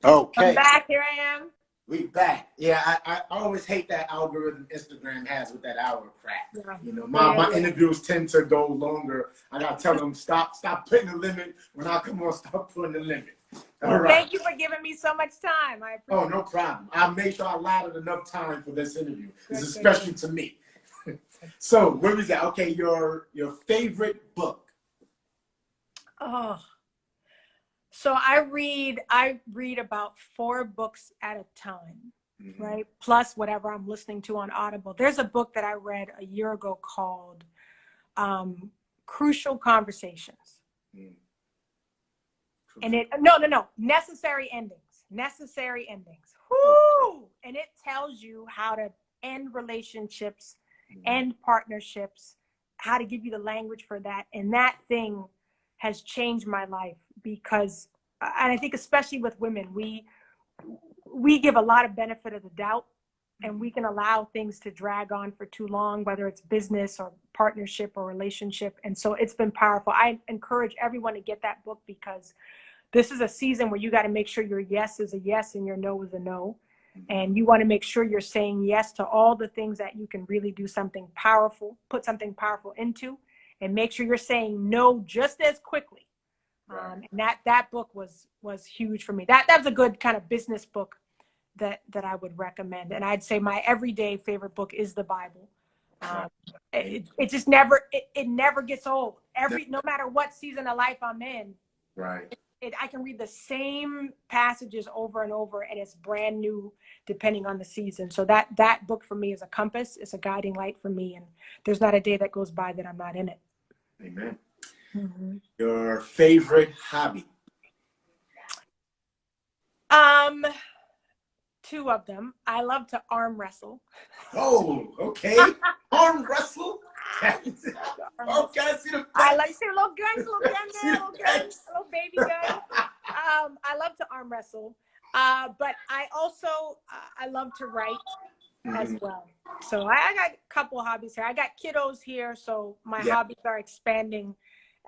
I'm Okay, back. Here I am. we back. Yeah, I always hate that algorithm Instagram has with that hour crap. Yeah. You know, my interviews tend to go longer. I gotta tell them stop putting the limit. When I come on, stop putting the limit. All Well, right. thank you for giving me so much time. I appreciate Oh, no problem. I'll make sure I allotted enough time for this interview. It's Good, especially to me. So, where is that? Okay, your favorite book. Oh, so I read about 4 books at a time, right? Plus whatever I'm listening to on Audible. There's a book that I read a year ago called Crucial Conversations. And no, Necessary Endings. Necessary Endings. Whoo! And it tells you how to end relationships, end partnerships, how to give you the language for that. And that thing has changed my life because, and I think especially with women, we give a lot of benefit of the doubt, and we can allow things to drag on for too long, whether it's business or partnership or relationship. And so it's been powerful. I encourage everyone to get that book because this is a season where you got to make sure your yes is a yes and your no is a no. And you want to make sure you're saying yes to all the things that you can really do something powerful, put something powerful into, and make sure you're saying no just as quickly. And that book was huge for me. That was a good kind of business book that I would recommend. And I'd say my everyday favorite book is the Bible. It just never gets old. No matter what season of life I'm in, I can read the same passages over and over, and it's brand new depending on the season. So that book for me is a compass. It's a guiding light for me, and there's not a day that goes by that I'm not in it. Amen. Your favorite hobby? 2 of them. I love to arm wrestle. Oh, okay. Arm wrestle? Okay, I see the pecs. I like to see little guns, little baby guns. I love to arm wrestle. But I also, I love to write as well. So I got a couple of hobbies here. I got kiddos here, so my hobbies are expanding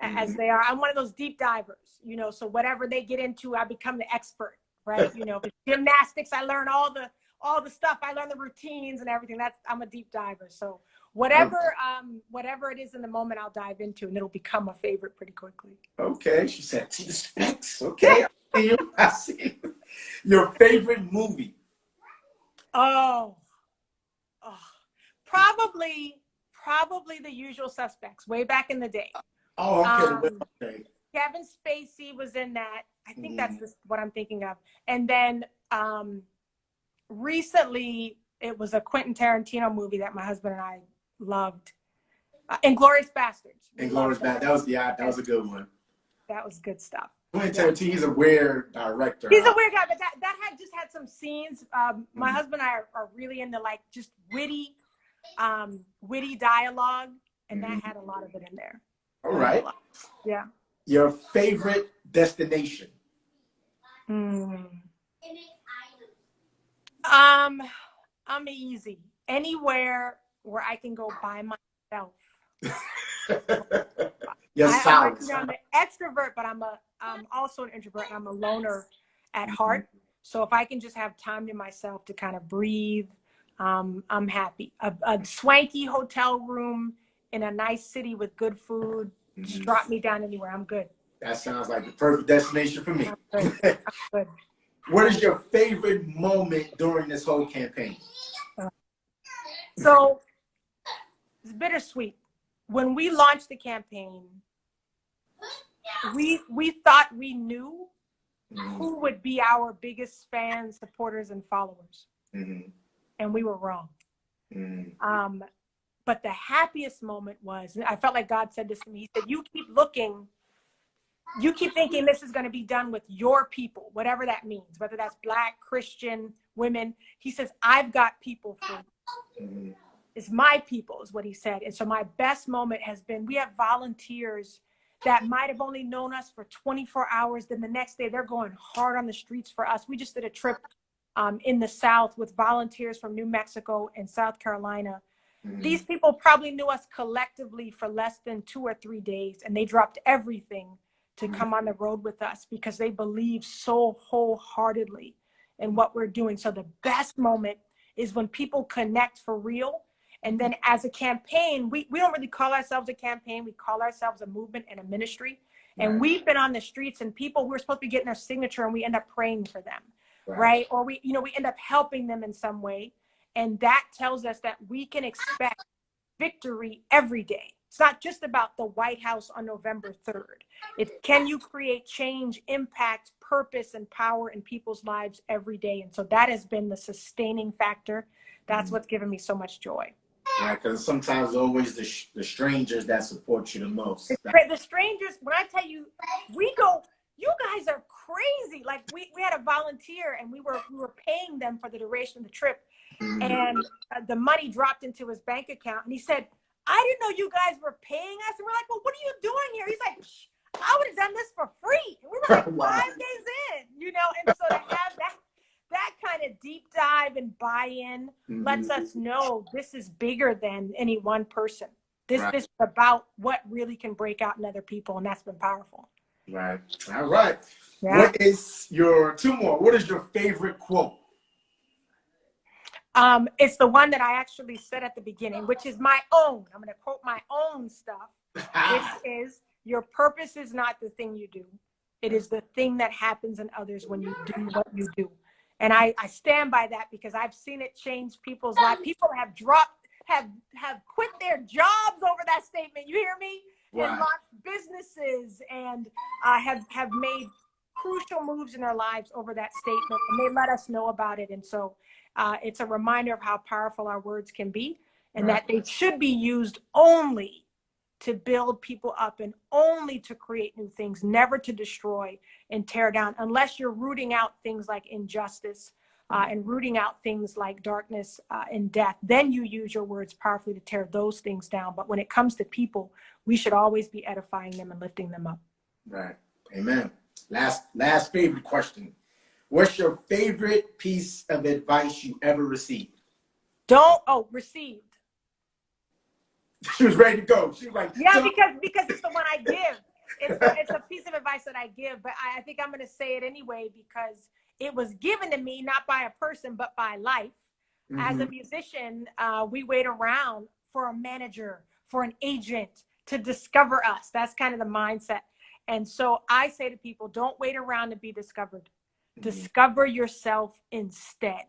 as they are. I'm one of those deep divers, so whatever they get into, I become the expert, right? With gymnastics, I learn all the stuff. I learn the routines and everything. I'm a deep diver. So whatever it is in the moment, I'll dive into, and it'll become a favorite pretty quickly. Okay, she said, see the specs. Okay, I see you. Your favorite movie? Oh, probably The Usual Suspects, way back in the day. Oh, okay. Kevin Spacey was in that. I think that's what I'm thinking of. And then recently, it was a Quentin Tarantino movie that my husband and I loved. Inglourious Bastards. Inglourious Bastards. That was a good one. That was good stuff. Quentin Tarantino, he's a weird director. He's a weird guy, but that had some scenes. My husband and I are really into like just witty dialogue, and that had a lot of it in there. All right. Yeah. Your favorite destination? I'm easy. Anywhere where I can go by myself. I'm an extrovert, but I'm also an introvert, and I'm a loner at heart. So if I can just have time to myself to kind of breathe, I'm happy. A swanky hotel room in a nice city with good food, just drop me down anywhere. I'm good. That sounds like the perfect destination for me. I'm good. What is your favorite moment during this whole campaign? So it's bittersweet. When we launched the campaign, we thought we knew who would be our biggest fans, supporters, and followers. And we were wrong. But the happiest moment was, I felt like God said this to me. He said, you keep looking, you keep thinking this is going to be done with your people, whatever that means, whether that's Black, Christian, women. He says, I've got people for you. It's my people is what he said. And so my best moment has been, we have volunteers that might have only known us for 24 hours. Then the next day they're going hard on the streets for us. We just did a trip in the South with volunteers from New Mexico and South Carolina. These people probably knew us collectively for less than 2 or 3 days, and they dropped everything to come on the road with us because they believe so wholeheartedly in what we're doing. So the best moment is when people connect for real. And then as a campaign, we don't really call ourselves a campaign. We call ourselves a movement and a ministry. And we've been on the streets and people who are supposed to be getting their signature and we end up praying for them, right? Or we end up helping them in some way. And that tells us that we can expect victory every day. It's not just about the White House on November 3rd. It's can you create change, impact, purpose, and power in people's lives every day? And so that has been the sustaining factor. That's what's given me so much joy. Right, because sometimes always the strangers that support you the most. The strangers, when I tell you, we go, you guys are crazy. Like we had a volunteer and we were paying them for the duration of the trip. And the money dropped into his bank account. And he said, I didn't know you guys were paying us. And we're like, well, what are you doing here? He's like, I would have done this for free. And we were like 5 days in, And so to have that kind of deep dive and buy-in lets us know this is bigger than any one person. This is about what really can break out in other people. And that's been powerful. Right. All right. Yeah. What is your favorite quote? It's the one that I actually said at the beginning, which is my own. I'm going to quote my own stuff, which is, your purpose is not the thing you do. It is the thing that happens in others when you do what you do. And I stand by that because I've seen it change people's lives. People have quit their jobs over that statement. You hear me? And launched businesses and have made crucial moves in their lives over that statement. And they let us know about it. And so it's a reminder of how powerful our words can be and that they should be used only to build people up and only to create new things, never to destroy and tear down, unless you're rooting out things like injustice and rooting out things like darkness and death. Then you use your words powerfully to tear those things down. But when it comes to people, we should always be edifying them and lifting them up. Right. Amen. Last favorite question. What's your favorite piece of advice you ever received? Received. She was ready to go. She was like, yeah, because it's the one I give. It's a piece of advice that I give, but I think I'm going to say it anyway because it was given to me not by a person, but by life. As a musician, we wait around for a manager, for an agent to discover us. That's kind of the mindset. And so I say to people, don't wait around to be discovered. Discover yourself instead.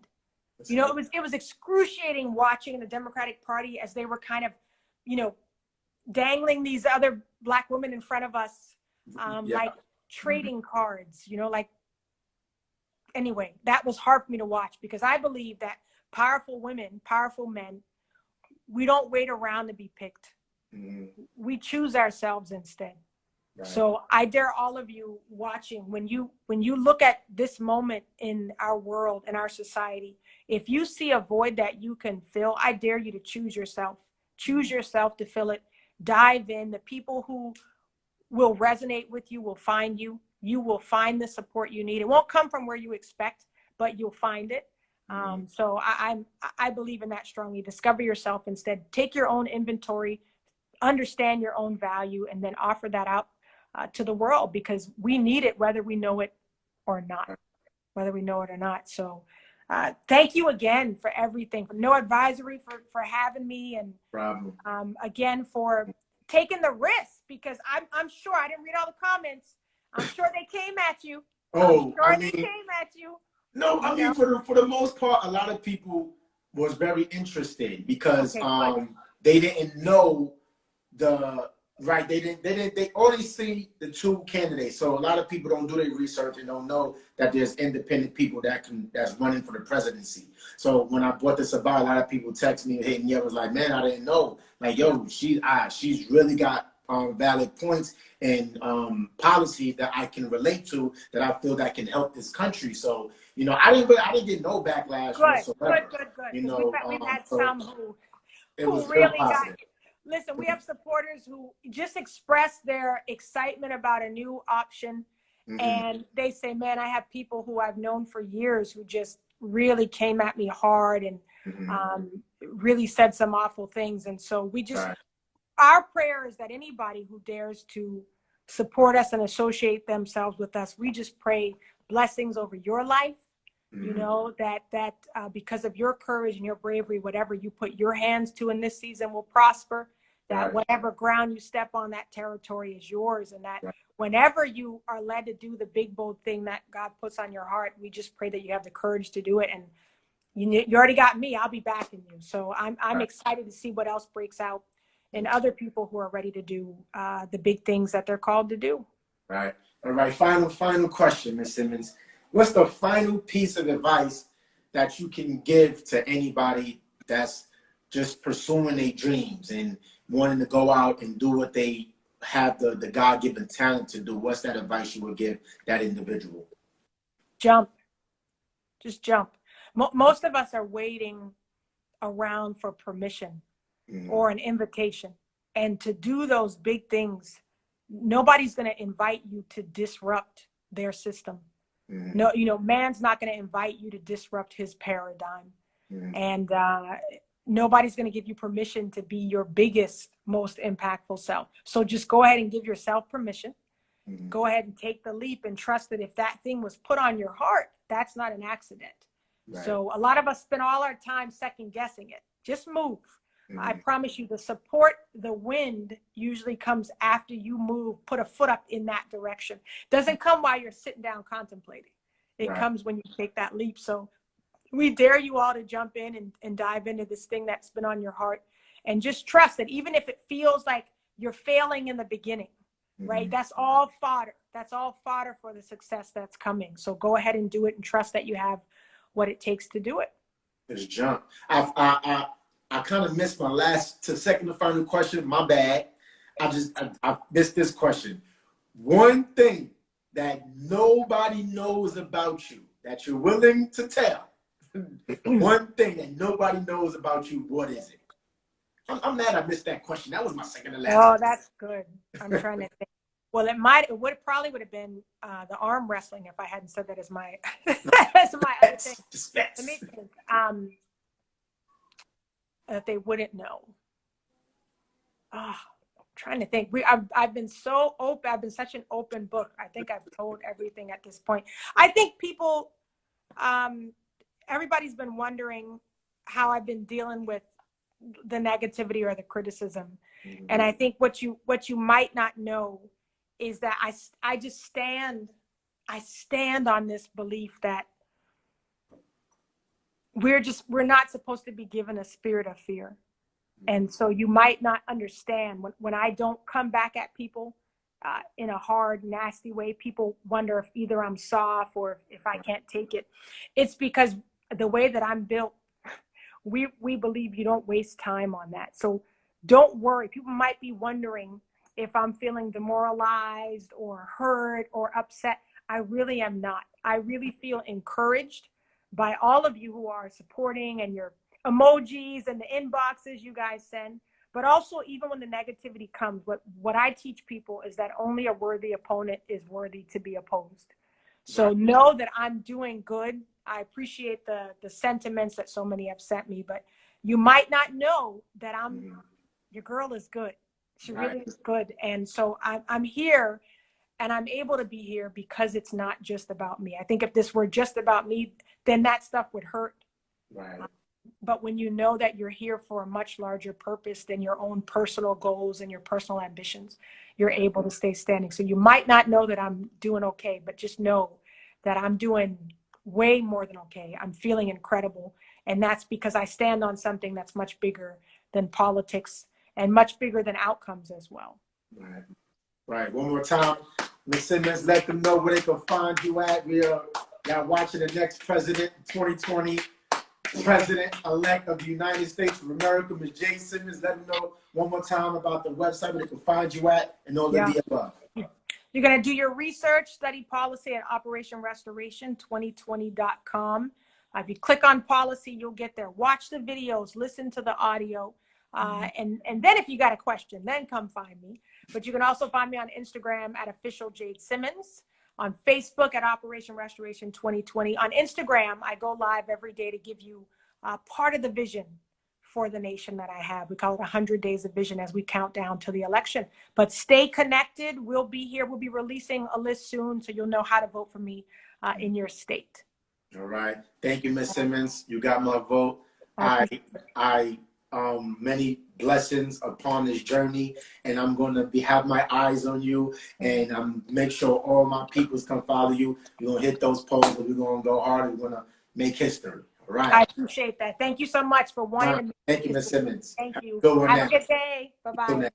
It was excruciating watching the Democratic Party as they were kind of, dangling these other Black women in front of us, like trading cards, anyway, that was hard for me to watch because I believe that powerful women, powerful men, we don't wait around to be picked. We choose ourselves instead. Right. So I dare all of you watching, when you look at this moment in our world, in our society, if you see a void that you can fill, I dare you to choose yourself. Choose yourself to fill it. Dive in. The people who will resonate with you will find you. You will find the support you need. It won't come from where you expect, but you'll find it. So I believe in that strongly. Discover yourself instead. Take your own inventory, understand your own value, and then offer that out to the world because we need it whether we know it or not. So thank you again for everything, for NoAdvisory, for having me, and again for taking the risk because I'm sure I didn't read all the comments. I'm sure they came at you. They came at you. No, I mean for the most part, a lot of people was very interested because they didn't know they only see the two candidates. So a lot of people don't do their research and don't know that there's independent people that's running for the presidency. So when I brought this about, a lot of people text me and hit me up, was like, man, I didn't know. Like, yo, she's really got valid points and policies that I can relate to that I feel that can help this country. So, I didn't get no backlash whatsoever. Good. We've had some who really got it. Listen, we have supporters who just express their excitement about a new option. And they say, man, I have people who I've known for years who just really came at me hard and really said some awful things. And so we just, our prayer is that anybody who dares to support us and associate themselves with us. We just pray blessings over your life. You know, that because of your courage and your bravery, whatever you put your hands to in this season will prosper, that whatever ground you step on, that territory is yours, and that whenever you are led to do the big, bold thing that God puts on your heart, we just pray that you have the courage to do it. And you already got me. I'll be backing you. So I'm excited to see what else breaks out in other people who are ready to do the big things that they're called to do. Right. All right. Final question, Ms. Simmons. What's the final piece of advice that you can give to anybody that's just pursuing their dreams and wanting to go out and do what they have the God-given talent to do? What's that advice you would give that individual? Jump. Just jump. Most of us are waiting around for permission or an invitation. And to do those big things, nobody's going to invite you to disrupt their system. No, you know, man's not going to invite you to disrupt his paradigm. And nobody's going to give you permission to be your biggest, most impactful self. So just go ahead and give yourself permission. Go ahead and take the leap and trust that if that thing was put on your heart, that's not an accident. So a lot of us spend all our time second guessing it. Just move. I promise you, the support, the wind usually comes after you move, put a foot up in that direction. Doesn't come while you're sitting down contemplating. It comes when you take that leap. So we dare you all to jump in and dive into this thing that's been on your heart, and just trust that even if it feels like you're failing in the beginning, right? That's all fodder. That's all fodder for the success that's coming. So go ahead and do it and trust that you have what it takes to do it. Just jump. I kind of missed my second to final question. My bad. I missed this question. One thing that nobody knows about you that you're willing to tell. One thing that nobody knows about you. What is it? I'm mad I missed that question. That was my second to last. Oh, that's good. I'm trying to think. Well, it probably would have been the arm wrestling if I hadn't said that as my as my other thing. Let me think. That they wouldn't know. I'm trying to think. I've been so open. I've been such an open book. I think I've told everything at this point. I think people, everybody's been wondering how I've been dealing with the negativity or the criticism. And I think what you might not know is that I just stand on this belief that we're not supposed to be given a spirit of fear. And so you might not understand when I don't come back at people in a hard, nasty way. People wonder if either I'm soft or if I can't take it. It's because the way that I'm built, we believe you don't waste time on that. So don't worry. People might be wondering if I'm feeling demoralized or hurt or upset. I really am not. I really feel encouraged by all of you who are supporting, and your emojis and the inboxes you guys send. But also, even when the negativity comes, what I teach people is that only a worthy opponent is worthy to be opposed. So know that I'm doing good. I appreciate the sentiments that so many have sent me, but you might not know that your girl is good. She really is good. And so I'm here, and I'm able to be here because it's not just about me. I think if this were just about me, then that stuff would hurt. But when you know that you're here for a much larger purpose than your own personal goals and your personal ambitions, you're able to stay standing. So you might not know that I'm doing okay, but just know that I'm doing way more than okay. I'm feeling incredible. And that's because I stand on something that's much bigger than politics and much bigger than outcomes as well. Right. One more time, Ms. Simmons, let them know where they can find you at. We are watching the next president, 2020 president-elect of the United States of America, Ms. Jade Simmons. Let them know one more time about the website where they can find you at and all of the above. You're going to do your research, study policy at operationrestoration2020.com. If you click on policy, you'll get there. Watch the videos, listen to the audio. And then if you got a question, then come find me. But you can also find me on Instagram at official Jade Simmons, on Facebook at Operation Restoration 2020. On Instagram, I go live every day to give you part of the vision for the nation that I have. We call it 100 Days of Vision as we count down to the election. But stay connected. We'll be here. We'll be releasing a list soon, so you'll know how to vote for me in your state. All right. Thank you, Ms. Simmons. You got my vote. I many blessings upon this journey, and I'm going to have my eyes on you, and make sure all my peoples come follow you. We're going to hit those posts, and we're going to go hard, and we're going to make history. All right. I appreciate that. Thank you so much for wanting to. Thank you, Ms. Simmons. Thank you. Good one Have now. a good day. Bye-bye.